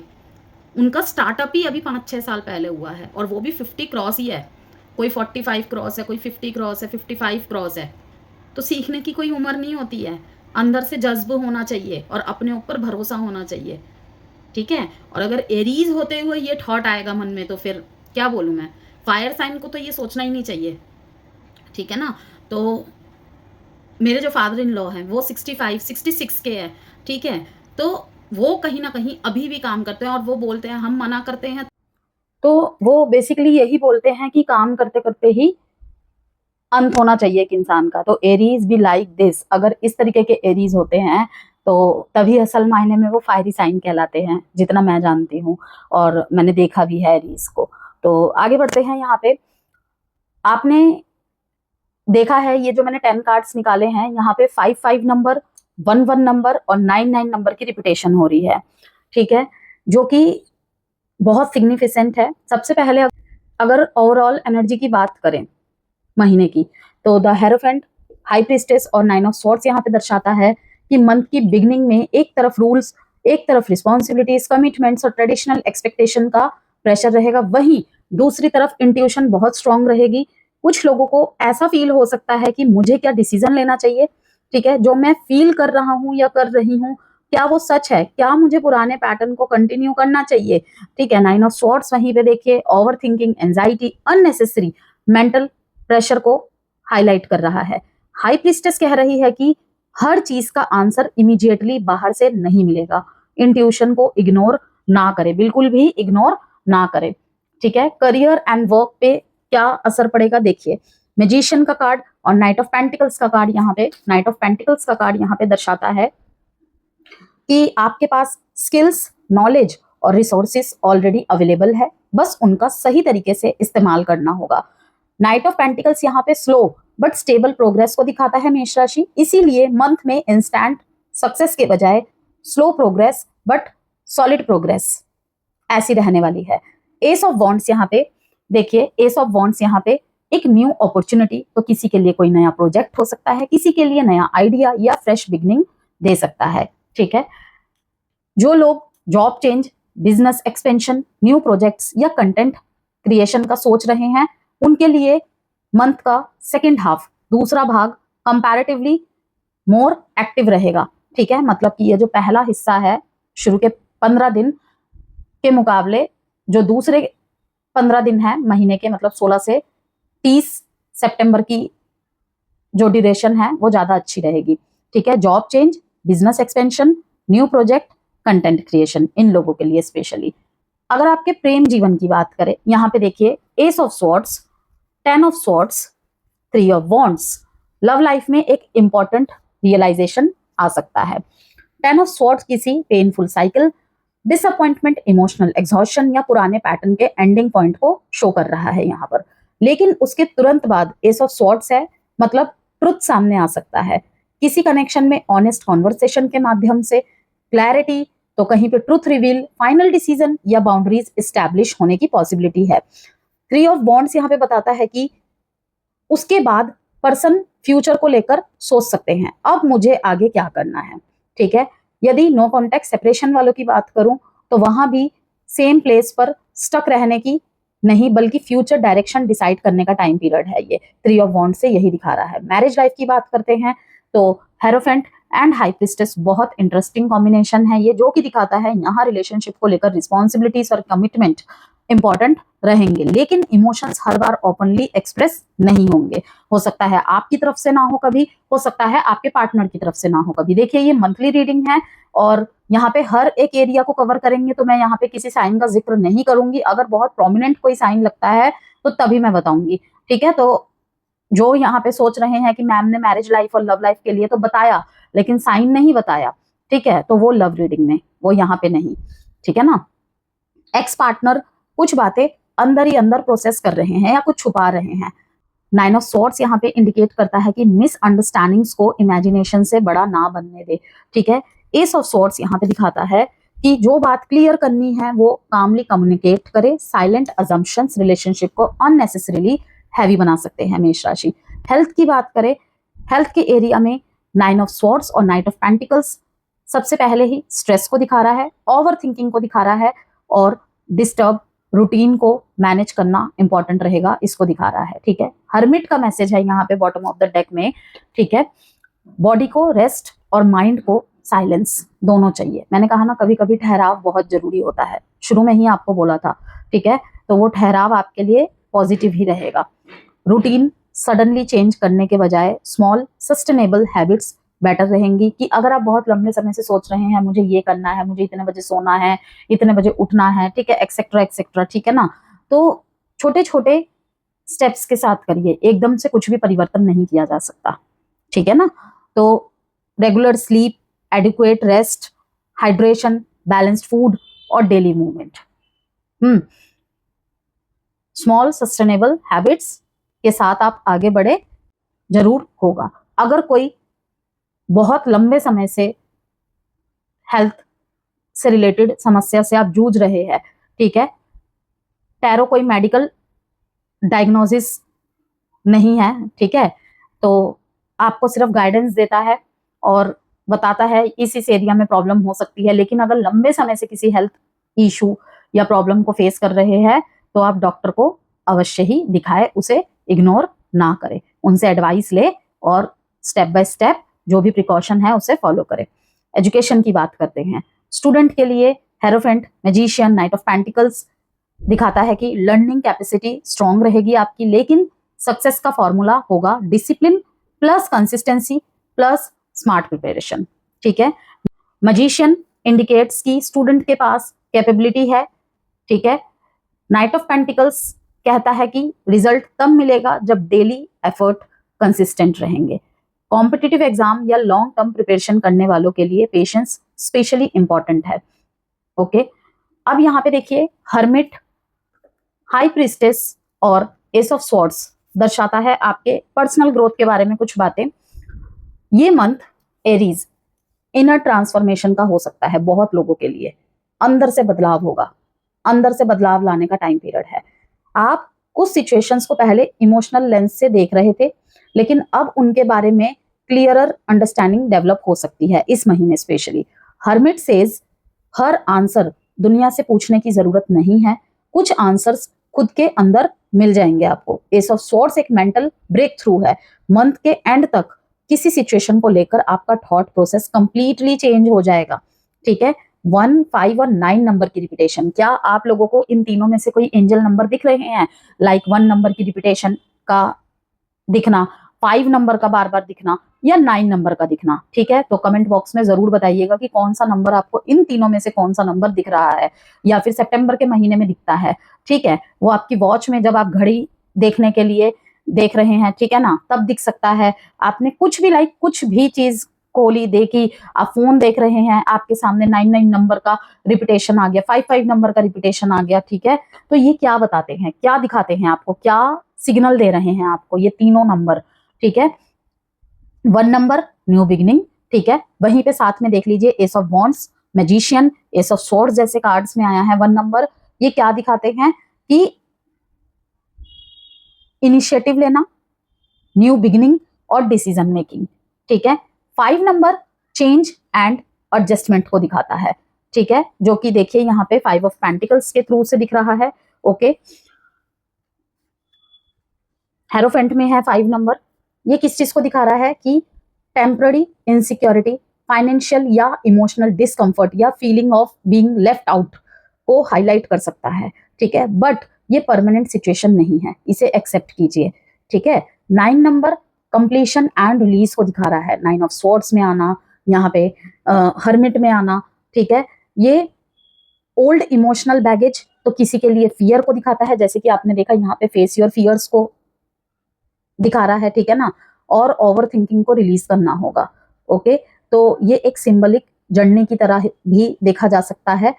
उनका स्टार्टअप ही अभी 5-6 साल पहले हुआ है, और वो भी 50 क्रॉस ही है। कोई 45 क्रॉस है, कोई 50 क्रॉस है, 55 क्रॉस है। तो सीखने की कोई उम्र नहीं होती है, अंदर से जज्ब होना चाहिए और अपने ऊपर भरोसा होना चाहिए, ठीक है। और अगर एरीज होते हुए ये थॉट आएगा मन में, तो फिर क्या बोलूँ मैं, फायर साइन को तो ये सोचना ही नहीं चाहिए, ठीक है ना। तो मेरे जो फादर इन लॉ हैं वो 65-66 के हैं, ठीक है। तो वो कहीं ना कहीं अभी भी काम करते हैं, और वो बोलते हैं हम मना करते हैं, तो वो बेसिकली यही बोलते हैं कि काम करते करते ही अंत होना चाहिए एक इंसान का। तो एरीज भी लाइक दिस, अगर इस तरीके के एरीज होते हैं तो तभी असल मायने में वो फायरी साइन कहलाते हैं, जितना मैं जानती हूँ, और मैंने देखा भी है एरीज को। तो आगे बढ़ते हैं। यहाँ पे आपने देखा है, ये जो मैंने 10 कार्ड्स निकाले हैं, यहाँ पे 5-5 नंबर, 1-1 नंबर और 9-9 नंबर की रिपीटेशन हो रही है, ठीक है, जो कि बहुत सिग्निफिकेंट है। सबसे पहले अगर ओवरऑल एनर्जी की बात करें महीने की, तो द हेरोफेंट, हाई प्रीस्टेस और 9 ऑफ स्वॉर्ड्स यहाँ पे दर्शाता है कि मंथ की बिगनिंग में एक तरफ रूल्स, एक तरफ रिस्पॉन्सिबिलिटीज, कमिटमेंट्स और ट्रेडिशनल एक्सपेक्टेशन का प्रेशर रहेगा, वहीं दूसरी तरफ इंट्यूशन बहुत स्ट्रांग रहेगी। कुछ लोगों को ऐसा फील हो सकता है कि मुझे क्या डिसीजन लेना चाहिए, ठीक है, जो मैं फील कर रहा हूँ या कर रही हूँ, क्या वो सच है, क्या मुझे पुराने पैटर्न को कंटिन्यू करना चाहिए, ठीक है। 9 ऑफ स्वॉर्ड्स वहीं पे देखिए, over thinking, anxiety, unnecessary mental pressure को हाईलाइट कर रहा है। हाई प्रीस्टेस कह रही है कि हर चीज का आंसर इमीडिएटली बाहर से नहीं मिलेगा, इंट्यूशन को इग्नोर ना करे, बिल्कुल भी इग्नोर ना करे, ठीक है। करियर एंड वर्क पे क्या असर पड़ेगा देखिए, मैजिशियन का कार्ड और नाइट ऑफ पेंटिकल्स का कार्ड यहाँ पे, नाइट ऑफ पेंटिकल्स का कार्ड यहाँ पे दर्शाता है कि आपके पास स्किल्स, नॉलेज और रिसोर्सेस ऑलरेडी अवेलेबल है, बस उनका सही तरीके से इस्तेमाल करना होगा। नाइट ऑफ पेंटिकल्स यहाँ पे स्लो बट स्टेबल प्रोग्रेस को दिखाता है मेष राशि, इसीलिए मंथ में इंस्टेंट सक्सेस के बजाय slow progress but solid progress ऐसी रहने वाली है। एस ऑफ वॉन्ड्स यहाँ पे देखिए, एस ऑफ वॉन्ड्स यहाँ पे एक न्यू अपॉर्चुनिटी, तो किसी के लिए कोई नया प्रोजेक्ट हो सकता है, किसी के लिए नया आइडिया या फ्रेश बिगनिंग दे सकता है, ठीक है। जो लोग job change, business expansion, new projects या कंटेंट क्रिएशन का सोच रहे हैं, उनके लिए मंथ का सेकेंड हाफ, दूसरा भाग कंपैरेटिवली मोर एक्टिव रहेगा, ठीक है। मतलब कि ये जो पहला हिस्सा है शुरू के 15 दिन के मुकाबले, जो दूसरे 15 दिन है महीने के, मतलब 16 से 30 सितंबर की जो ड्यूरेशन है वो ज्यादा अच्छी रहेगी, ठीक है। Job change, business expansion, new project, content creation, इन लोगों के लिए स्पेशली। अगर आपके प्रेम जीवन की बात करें, यहाँ पे देखिए, S of swords, 10 of swords, 3 of wands, love life में एक इंपॉर्टेंट रियलाइजेशन आ सकता है। 10 ऑफ स्वॉर्ड्स किसी painful cycle, disappointment, emotional exhaustion या पुराने पैटर्न के एंडिंग पॉइंट को शो कर रहा है यहाँ पर, लेकिन उसके तुरंत बाद एस ऑफ स्वॉर्ड्स है, मतलब ट्रुथ सामने आ सकता है, किसी कनेक्शन में ऑनेस्ट कॉन्वर्सेशन के माध्यम से क्लैरिटी, तो कहीं पे ट्रुथ रिवील, फाइनल डिसीजन या बाउंड्रीज इस्टेब्लिश होने की पॉसिबिलिटी है। 3 ऑफ बॉन्ड्स यहाँ पे बताता है कि उसके बाद पर्सन फ्यूचर को लेकर सोच सकते हैं, अब मुझे आगे क्या करना है, ठीक है। यदि नो कॉन्टेक्ट सेपरेशन वालों की बात करूं, तो वहां भी सेम प्लेस पर स्टक रहने की नहीं, बल्कि फ्यूचर डायरेक्शन डिसाइड करने का टाइम पीरियड है ये। 3 ऑफ वॉन्ड्स से यही दिखा रहा है। मैरिज लाइफ की बात करते हैं तो हेरोफेंट, एंड हाई प्रिस्टेस बहुत इंटरेस्टिंग कॉम्बिनेशन है ये, जो कि दिखाता है यहाँ रिलेशनशिप को लेकर रिस्पॉन्सिबिलिटीज और कमिटमेंट इंपॉर्टेंट रहेंगे, लेकिन इमोशंस हर बार ओपनली एक्सप्रेस नहीं होंगे। हो सकता है आपकी तरफ से ना हो कभी, हो सकता है आपके पार्टनर की तरफ से ना हो कभी। देखिए ये मंथली रीडिंग है और यहाँ पे हर एक एरिया को कवर करेंगे, तो मैं यहाँ पे किसी साइन का जिक्र नहीं करूंगी। अगर बहुत प्रोमिनेंट कोई साइन लगता है तो तभी मैं बताऊंगी, ठीक है। तो जो यहाँ पे सोच रहे हैं कि मैम ने मैरिज लाइफ और लव लाइफ के लिए तो बताया लेकिन साइन नहीं बताया, ठीक है, तो वो लव रीडिंग में, वो यहाँ पे नहीं, ठीक है ना। एक्स पार्टनर कुछ बातें अंदर ही अंदर प्रोसेस कर रहे हैं या कुछ छुपा रहे हैं। 9 ऑफ सॉर्ड्स यहाँ पे इंडिकेट करता है कि मिसअंडरस्टैंडिंग्स को इमेजिनेशन से बड़ा ना बनने दे, ठीक है। एस ऑफ सॉर्ड्स यहाँ पे दिखाता है कि जो बात क्लियर करनी है वो कामली कम्युनिकेट करे। साइलेंट अजम्पशंस रिलेशनशिप को अननेसेसरीली हैवी बना सकते हैं मेष राशि। हेल्थ की बात करें, हेल्थ के एरिया में 9 ऑफ सॉर्ड्स और नाइट ऑफ पेंटिकल्स सबसे पहले ही स्ट्रेस को दिखा रहा है, ओवर थिंकिंग को दिखा रहा है और डिस्टर्ब रूटीन को मैनेज करना इंपॉर्टेंट रहेगा, इसको दिखा रहा है, ठीक है। हर्मिट का मैसेज है यहाँ पे बॉटम ऑफ द डेक में, ठीक है। बॉडी को रेस्ट और माइंड को साइलेंस दोनों चाहिए। मैंने कहा ना कभी कभी ठहराव बहुत जरूरी होता है, शुरू में ही आपको बोला था, ठीक है। तो वो ठहराव आपके लिए पॉजिटिव ही रहेगा। रूटीन सडनली चेंज करने के बजाय स्मॉल सस्टेनेबल हैबिट्स बेटर रहेंगी, कि अगर आप बहुत लंबे समय से सोच रहे हैं मुझे ये करना है, मुझे इतने बजे सोना है, इतने बजे उठना है, ठीक है, एक्सेट्रा एक्सेट्रा, ठीक है ना, तो छोटे छोटे स्टेप्स के साथ करिए, एकदम से कुछ भी परिवर्तन नहीं किया जा सकता, ठीक है ना। तो regular sleep, adequate rest, hydration, balanced food और daily movement, small sustainable habits के साथ आप आगे बढ़े जरूर होगा। अगर कोई बहुत लंबे समय से हेल्थ से रिलेटेड समस्या से आप जूझ रहे हैं, ठीक है, टैरो कोई मेडिकल डायग्नोसिस नहीं है, ठीक है, तो आपको सिर्फ गाइडेंस देता है और बताता है इस एरिया में प्रॉब्लम हो सकती है। लेकिन अगर लंबे समय से किसी हेल्थ इशू या प्रॉब्लम को फेस कर रहे हैं तो आप डॉक्टर को अवश्य ही दिखाए, उसे इग्नोर ना करें, उनसे एडवाइस ले और स्टेप बाय स्टेप जो भी प्रिकॉशन है उसे फॉलो करें। एजुकेशन की बात करते हैं, स्टूडेंट के लिए hierophant, magician, night of pentacles दिखाता है कि लर्निंग कैपेसिटी स्ट्रांग रहेगी आपकी, लेकिन सक्सेस का फॉर्मूला होगा discipline plus consistency plus smart preparation, ठीक है। मैजिशियन इंडिकेट्स कि स्टूडेंट के पास कैपेबिलिटी है, ठीक है। नाइट ऑफ पेंटिकल्स कहता है कि रिजल्ट तब मिलेगा जब डेली एफर्ट कंसिस्टेंट रहेंगे। कॉम्पिटिटिव एग्जाम या लॉन्ग टर्म प्रिपरेशन करने वालों के लिए पेशेंस स्पेशली इंपॉर्टेंट है, ओके। अब यहाँ पे देखिए हर्मिट, हाई प्रिस्टेस और एस ऑफ स्वॉर्ड्स दर्शाता है आपके पर्सनल ग्रोथ के बारे में कुछ बातें। ये मंथ एरीज इनर ट्रांसफॉर्मेशन का हो सकता है, बहुत लोगों के लिए अंदर से बदलाव होगा, अंदर से बदलाव लाने का टाइम पीरियड है। आप कुछ सिचुएशंस को पहले इमोशनल लेंस से देख रहे थे, लेकिन अब उनके बारे में क्लियरर अंडरस्टैंडिंग डेवलप हो सकती है इस महीने स्पेशली। हर्मिट सेज हर आंसर दुनिया से पूछने की जरूरत नहीं है, कुछ आंसर्स खुद के अंदर मिल जाएंगे आपको। एस ऑफ स्वॉर्ड्स एक मेंटल ब्रेक थ्रू है, मंथ के एंड तक किसी सिचुएशन को लेकर आपका थॉट प्रोसेस कंप्लीटली चेंज हो जाएगा, ठीक है। 1, 5 और 9 नंबर की रिपीटेशन, क्या आप लोगों को इन तीनों में से कोई एंजल नंबर दिख रहे हैं? लाइक 1 नंबर की रिपीटेशन का दिखना, 5 नंबर का बार बार दिखना या 9 नंबर का दिखना, ठीक है। तो कमेंट बॉक्स में जरूर बताइएगा कि कौन सा नंबर आपको इन तीनों में से कौन सा नंबर दिख रहा है, या फिर सितंबर के महीने में दिखता है, ठीक है। वो आपकी वॉच में जब आप घड़ी देखने के लिए देख रहे हैं, ठीक है ना, तब दिख सकता है। आपने कुछ भी लाइक कुछ भी चीज खोली देखी, आप फोन देख रहे हैं, आपके सामने 9 नंबर का रिपीटेशन आ गया, 5 नंबर का रिपीटेशन आ गया, ठीक है। तो ये क्या बताते हैं, क्या दिखाते हैं आपको, क्या सिग्नल दे रहे हैं आपको ये तीनों नंबर, ठीक है। 1 नंबर न्यू बिगिनिंग, ठीक है। वहीं पे साथ में देख लीजिए S of wands, magician, S of swords जैसे कार्ड्स में आया है 1 नंबर। ये क्या दिखाते हैं कि इनिशिएटिव लेना, न्यू बिगिनिंग और डिसीजन मेकिंग, ठीक है। 5 नंबर चेंज एंड एडजस्टमेंट को दिखाता है, ठीक है, जो कि देखिए यहाँ पे 5 ऑफ पेंटिकल्स के थ्रू से दिख रहा है, ओके। हेरोफेंट में है 5 नंबर, ये किस चीज को दिखा रहा है कि टेम्पररी इनसिक्योरिटी, फाइनेंशियल या इमोशनल डिस्कम्फर्ट या feeling of being left out को हाईलाइट कर सकता है, ठीक है, बट ये परमानेंट सिचुएशन नहीं है, इसे एक्सेप्ट कीजिए, ठीक है। 9 नंबर कंप्लीशन एंड रिलीज को दिखा रहा है, 9 ऑफ स्वॉर्ड्स में आना, यहाँ पे हर्मिट में आना, ठीक है। ये ओल्ड इमोशनल बैगेज, तो किसी के लिए फियर को दिखाता है, जैसे कि आपने देखा यहाँ पे फेस योर फियर्स को दिखा रहा है, ठीक है ना, और ओवर थिंकिंग को रिलीज करना होगा, ओके। तो ये एक सिंबलिक जर्नी की तरह भी देखा जा सकता है,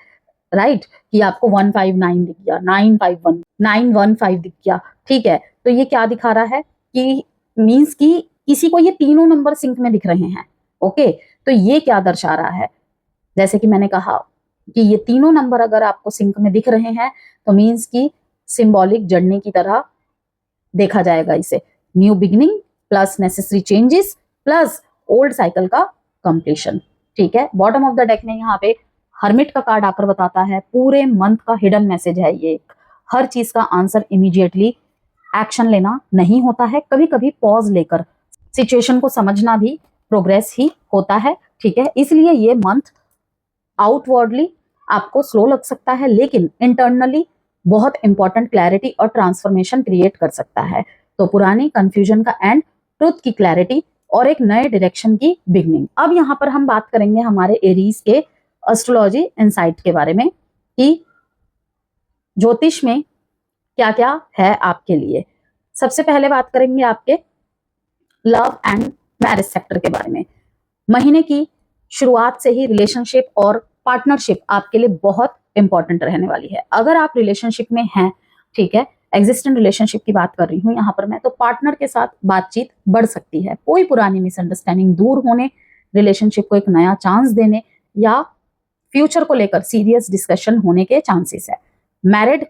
राइट, कि आपको 159 दिख गया, 951 915 दिख गया, ठीक है। तो ये क्या दिखा रहा है कि मींस कि किसी को ये तीनों नंबर सिंक में दिख रहे हैं, ओके। तो ये क्या दर्शा रहा है, जैसे कि मैंने कहा कि ये तीनों नंबर अगर आपको सिंक में दिख रहे हैं तो मींस की सिंबॉलिक जर्नी की तरह देखा जाएगा इसे, new beginning plus necessary changes plus old cycle का कंप्लीशन, ठीक है। बॉटम ऑफ द डेक में यहाँ पे हर्मिट का कार्ड आकर बताता है पूरे मंथ का हिडन मैसेज है ये, हर चीज का आंसर इमीडिएटली एक्शन लेना नहीं होता है, कभी कभी पॉज लेकर सिचुएशन को समझना भी प्रोग्रेस ही होता है, ठीक है। इसलिए ये मंथ आउटवर्डली आपको स्लो लग सकता है, लेकिन इंटरनली बहुत इंपॉर्टेंट क्लैरिटी और ट्रांसफॉर्मेशन क्रिएट कर सकता है। तो पुरानी कंफ्यूजन का एंड, ट्रुथ की क्लैरिटी और एक नए डायरेक्शन की बिगनिंग। अब यहाँ पर हम बात करेंगे हमारे एरीज के एस्ट्रोलॉजी इनसाइट के बारे में कि ज्योतिष में क्या क्या है आपके लिए। सबसे पहले बात करेंगे आपके लव एंड मैरिज सेक्टर के बारे में। महीने की शुरुआत से ही रिलेशनशिप और पार्टनरशिप आपके लिए बहुत इंपॉर्टेंट रहने वाली है। अगर आप रिलेशनशिप में हैं, ठीक है, एग्जिस्टेंट रिलेशनशिप की बात कर रही हूँ यहाँ पर मैं, तो पार्टनर के साथ बातचीत बढ़ सकती है, कोई पुरानी मिसअंडरस्टैंडिंग दूर होने, रिलेशनशिप को एक नया चांस देने या फ्यूचर को लेकर सीरियस डिस्कशन होने के चांसेस है। मैरिड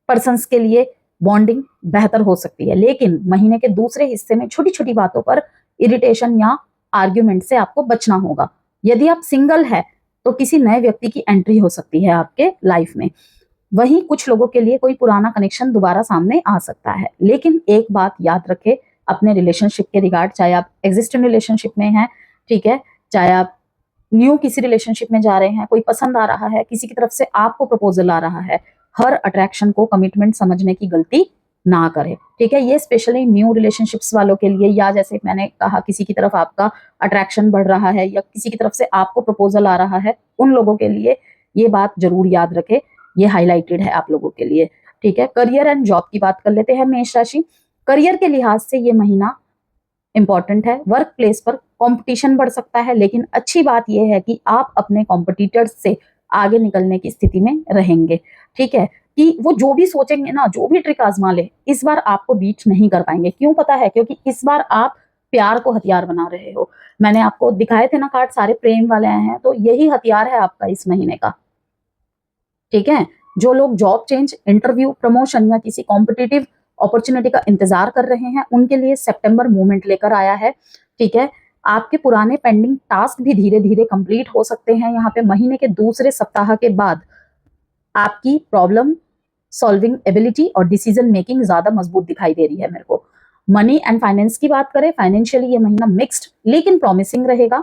पर्संस के लिए बॉन्डिंग बेहतर हो सकती है, लेकिन महीने के दूसरे हिस्से में छोटी छोटी बातों पर इरिटेशन या आर्ग्यूमेंट से आपको बचना होगा। यदि आप सिंगल है तो किसी नए व्यक्ति की एंट्री हो सकती है आपके लाइफ में, वहीं कुछ लोगों के लिए कोई पुराना कनेक्शन दोबारा सामने आ सकता है। लेकिन एक बात याद रखें अपने रिलेशनशिप के रिगार्ड, चाहे आप एग्जिस्टिंग रिलेशनशिप में हैं, ठीक है, चाहे आप न्यू किसी रिलेशनशिप में जा रहे हैं, कोई पसंद आ रहा है, किसी की तरफ से आपको प्रपोजल आ रहा है, हर अट्रैक्शन को कमिटमेंट समझने की गलती ना करें, ठीक है। ये स्पेशली न्यू रिलेशनशिप्स वालों के लिए, या जैसे मैंने कहा किसी की तरफ आपका अट्रैक्शन बढ़ रहा है या किसी की तरफ से आपको प्रपोजल आ रहा है, उन लोगों के लिए ये बात जरूर याद रखें, ये हाईलाइटेड है आप लोगों के लिए, ठीक है। करियर एंड जॉब की बात कर लेते हैं मेष राशि। करियर के लिहाज से ये महीना इंपॉर्टेंट है। वर्क प्लेस पर कंपटीशन बढ़ सकता है, लेकिन अच्छी बात यह है कि आप अपने कॉम्पिटिटर्स से आगे निकलने की स्थिति में रहेंगे, ठीक है, कि वो जो भी सोचेंगे ना, जो भी ट्रिक आजमा ले, इस बार आपको बीट नहीं कर पाएंगे। क्यों पता है? क्योंकि इस बार आप प्यार को हथियार बना रहे हो। मैंने आपको दिखाए थे ना कार्ड, सारे प्रेम वाले आए हैं, तो यही हथियार है आपका इस महीने का, ठीक है। जो लोग जॉब चेंज, इंटरव्यू, प्रमोशन या किसी कॉम्पिटिटिव अपॉर्चुनिटी का इंतजार कर रहे हैं, उनके लिए सितंबर मूवमेंट लेकर आया है, ठीक है। आपके पुराने पेंडिंग टास्क भी धीरे धीरे कंप्लीट हो सकते हैं। यहाँ पे महीने के दूसरे सप्ताह के बाद आपकी प्रॉब्लम सॉल्विंग एबिलिटी और डिसीजन मेकिंग ज्यादा मजबूत दिखाई दे रही है मेरे को। मनी एंड फाइनेंस की बात करें, फाइनेंशियली ये महीना मिक्स्ड लेकिन प्रॉमिसिंग रहेगा।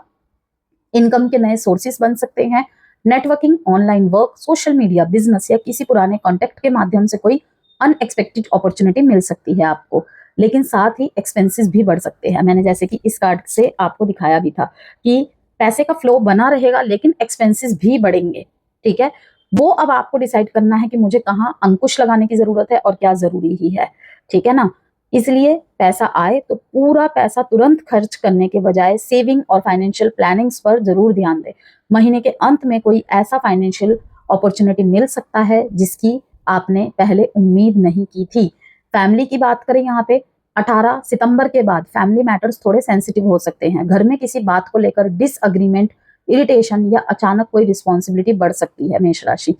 इनकम के नए सोर्सेस बन सकते हैं। Networking, online work, social media, business या किसी पुराने कॉन्टेक्ट के माध्यम से कोई अनएक्सपेक्टेड अपॉर्चुनिटी मिल सकती है आपको। लेकिन साथ ही एक्सपेंसेस भी बढ़ सकते हैं। मैंने जैसे कि इस कार्ड से आपको दिखाया भी था कि पैसे का फ्लो बना रहेगा लेकिन एक्सपेंसेस भी बढ़ेंगे, ठीक है। वो अब आपको डिसाइड करना है कि मुझे कहाँ अंकुश लगाने की जरूरत है और क्या जरूरी ही है, ठीक है ना। इसलिए पैसा आए तो पूरा पैसा तुरंत खर्च करने के बजाय सेविंग और फाइनेंशियल प्लानिंग्स पर जरूर ध्यान दें। महीने के अंत में कोई ऐसा फाइनेंशियल अपॉर्चुनिटी मिल सकता है जिसकी आपने पहले उम्मीद नहीं की थी। फैमिली की बात करें, यहाँ पे 18 सितंबर के बाद फैमिली मैटर्स थोड़े सेंसिटिव हो सकते हैं। घर में किसी बात को लेकर डिसएग्रीमेंट, इरिटेशन या अचानक कोई रिस्पॉन्सिबिलिटी बढ़ सकती है मेष राशि।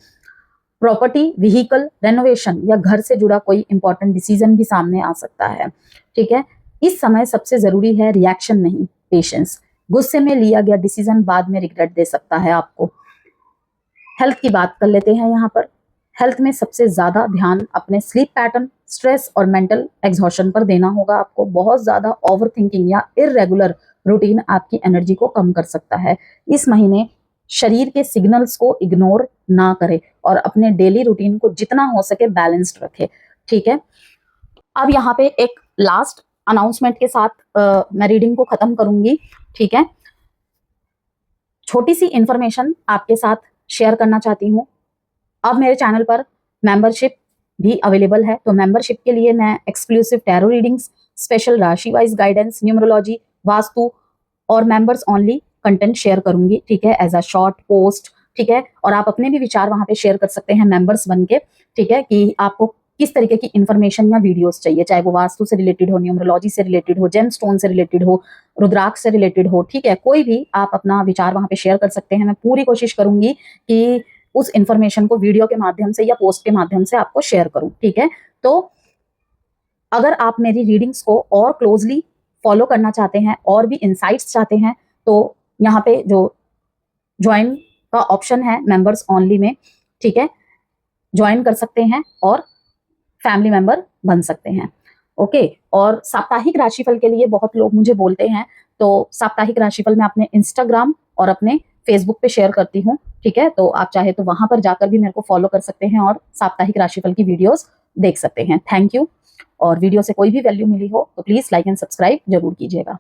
प्रॉपर्टी, व्हीकल, रेनोवेशन या घर से जुड़ा कोई इंपॉर्टेंट डिसीजन भी सामने आ सकता है, ठीक है। इस समय सबसे जरूरी है रिएक्शन नहीं, पेशेंस। गुस्से में लिया गया डिसीजन बाद में रिग्रेट दे सकता है आपको। हेल्थ की बात कर लेते हैं यहाँ पर। हेल्थ में सबसे ज्यादा ध्यान अपने स्लीप पैटर्न, स्ट्रेस और मेंटल एग्जॉशन पर देना होगा आपको। बहुत ज्यादा ओवर थिंकिंग या इररेगुलर रूटीन आपकी एनर्जी को कम कर सकता है। इस महीने शरीर के सिग्नल्स को इग्नोर ना करें और अपने डेली रूटीन को जितना हो सके बैलेंस्ड रखें, ठीक है। अब यहाँ पे एक लास्ट अनाउंसमेंट के साथ मैं रीडिंग को खत्म करूंगी, ठीक है। छोटी सी इंफॉर्मेशन आपके साथ शेयर करना चाहती हूँ। अब मेरे चैनल पर मेंबरशिप भी अवेलेबल है, तो मेंबरशिप के लिए मैं एक्सक्लूसिव टैरो रीडिंग्स, स्पेशल राशि वाइज गाइडेंस, न्यूमरोलॉजी, वास्तु और मेंबर्स ओनली कंटेंट शेयर करूंगी, ठीक है, एज अ शॉर्ट पोस्ट, ठीक है। और आप अपने भी विचार वहां पे शेयर कर सकते हैं मेंबर्स बन के, ठीक है, कि आपको किस तरीके की इंफॉर्मेशन या वीडियोस चाहिए, चाहे वो वास्तु से रिलेटेड हो, न्यूमरोलॉजी से रिलेटेड हो, जेम स्टोन से रिलेटेड हो, रुद्राक्ष से रिलेटेड हो, ठीक है। कोई भी आप अपना विचार वहां पे शेयर कर सकते हैं। मैं पूरी कोशिश करूंगी कि उस इंफॉर्मेशन को वीडियो के माध्यम से या पोस्ट के माध्यम से आपको शेयर करूं, ठीक है। तो अगर आप मेरी रीडिंग्स को और क्लोजली फॉलो करना चाहते हैं और भी इंसाइट्स चाहते हैं, तो यहाँ पे जो ज्वाइन का ऑप्शन है मेंबर्स ओनली में, ठीक है, ज्वाइन कर सकते हैं और फैमिली मेंबर बन सकते हैं, ओके। और साप्ताहिक राशिफल के लिए बहुत लोग मुझे बोलते हैं, तो साप्ताहिक राशिफल मैं अपने इंस्टाग्राम और अपने फेसबुक पे शेयर करती हूँ, ठीक है। तो आप चाहे तो वहां पर जाकर भी मेरे को फॉलो कर सकते हैं और साप्ताहिक राशिफल की वीडियोस देख सकते हैं। Thank you. और वीडियो से कोई भी वैल्यू मिली हो तो प्लीज लाइक एंड सब्सक्राइब जरूर कीजिएगा।